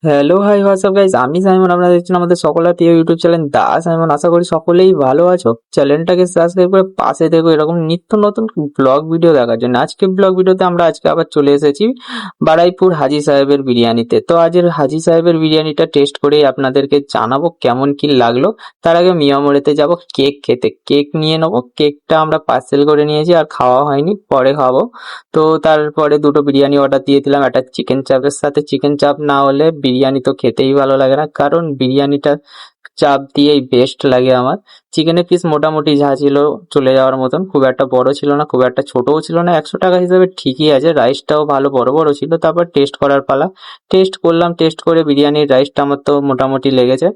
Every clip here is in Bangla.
হ্যালো হাই হোয়াটসঅ্যাপ গাইস, আমি সাইমন। আপনারা দেখছেন আমাদের সকলের প্রিয় ইউটিউব চ্যানেল দা সাইমন। আশা করি সকলেই ভালো আছো। চ্যানেলটাকে সাবস্ক্রাইব করে পাশে থেকো এরকম নিত্য নতুন ব্লগ ভিডিও দেখার জন্য। আজকে ব্লগ ভিডিওতে আমরা আবার চলে এসেছি বারাইপুর হাজী সাহেবের বিরিয়ানিতে। তো আজের হাজী সাহেবের বিরিয়ানিটা টেস্ট করেই আপনাদেরকে জানাবো কেমন কি লাগলো। তার আগে মিয়ামোড়েতে যাব কেক খেতে, কেক নিয়ে নেবো। কেকটা আমরা পার্সেল করে নিয়েছি, আর খাওয়া হয়নি, পরে খাবো। তো তারপরে দুটো বিরিয়ানি অর্ডার দিয়ে দিলাম, একটা চিকেন চাপের সাথে। চিকেন চাপ না হলে বিরিয়ানি তো খেতেই ভালো লাগে না, কারণ বিরিয়ানিটা চাপ দিয়েই বেস্ট লাগে আমার। চিকেনের পিস মোটামুটি যা ছিল চলে যাওয়ার মতন, খুব একটা বড় ছিল না, খুব একটা ছোটও ছিল না, 100 টাকা হিসেবে ঠিকই আছে। রাইসটাও ভালো বড় বড় ছিল। তারপর টেস্ট করার পালা। টেস্ট করলাম, টেস্ট করে বিরিয়ানির রাইসটা আমার তো মোটামুটি লেগেছে।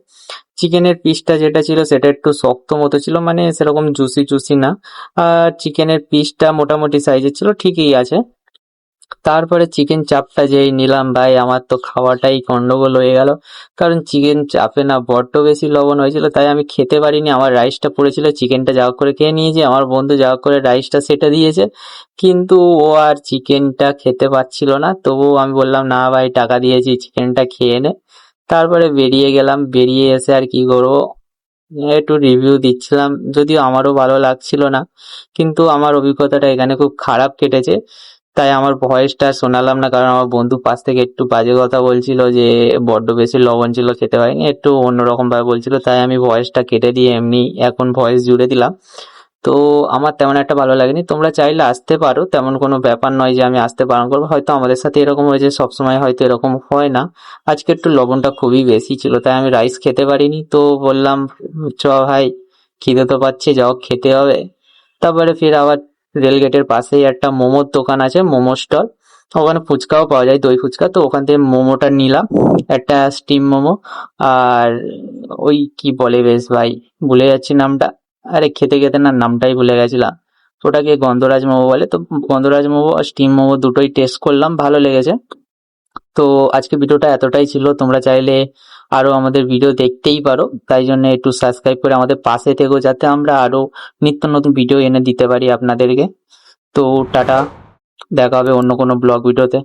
চিকেনের পিসটা যেটা ছিল সেটা একটু শক্ত মতো ছিল, মানে সেরকম জুসি জুসি না। আর চিকেনের পিসটা মোটামুটি সাইজের ছিল, ঠিকই আছে। তারপরে চিকেন চাপটা যেই নিলাম ভাই, আমার তো খাওয়াটাই গন্ডগোল হয়ে গেল। কারণ চিকেন চাপে না বড্ড বেশি লবণ হয়েছিল, তাই আমি খেতে পারিনি। আমার রাইসটা পড়েছিল, চিকেনটা যা হোক করে খেয়ে নিয়েছি। আমার বন্ধু যা হোক করে রাইসটা সেটে দিয়েছে, কিন্তু ও আর চিকেনটা খেতে পাচ্ছিল না। তবুও আমি বললাম, না ভাই টাকা দিয়েছি, চিকেনটা খেয়ে নে। তারপরে বেরিয়ে গেলাম। বেরিয়ে এসে আর কি করবো, একটু রিভিউ দিচ্ছিলাম, যদিও আমারও ভালো লাগছিল না। কিন্তু আমার অভিজ্ঞতাটা এখানে খুব খারাপ কেটেছে, তাই আমার ভয়েসটা শোনালাম না। কারণ আমার বন্ধু পাশ থেকে একটু বাজে কথা বলছিল যে বড্ড বেশি লবণ ছিল, খেতে পারিনি, একটু অন্যরকম ভাবে বলছিল, তাই আমি ভয়েসটা কেটে দিয়ে এমনি এখন ভয়েস জুড়ে দিলাম। তো আমার তেমন একটা ভালো লাগেনি। তোমরা চাইলে আসতে পারো, তেমন কোনো ব্যাপার নয় যে আমি আসতে বারণ করবো। হয়তো আমাদের সাথে এরকম হয়েছে, সবসময় হয়তো এরকম হয় না। আজকে একটু লবণটা খুবই বেশি ছিল, তাই আমি রাইস খেতে পারিনি। তো বললাম, চ ভাই, খিদে তো পাচ্ছি, যাও খেতে হবে। তারপরে ফির আবার রেলগেটের পাশেই একটা মোমোর দোকান আছে, মোমো স্টল। ওখানে ফুচকাও পাওয়া যায়, দই ফুচকা। তো ওখান থেকে মোমোটা নিলাম, একটা স্টিম মোমো। আর ওই কি বলে বেশ ভাই, ভুলে যাচ্ছি নামটা। আরে খেতে খেতে না নামটাই ভুলে গেছিলাম। তো ওটাকে গন্ধরাজ মোমো বলে। তো গন্ধরাজ মোমো আর স্টিম মোমো দুটোই টেস্ট করলাম, ভালো লেগেছে। তো আজকে ভিডিওটা এতটাই ছিল। তোমরা চাইলে আরো আমাদের ভিডিও দেখতেই পারো, তাই জন্য একটু সাবস্ক্রাইব করে আমাদের পাশে থেকো, যাতে আমরা আরো নিত্য নতুন ভিডিও এনে দিতে পারি আপনাদেরকে। তো টাটা, দেখা হবে অন্য কোনো ব্লগ ভিডিওতে।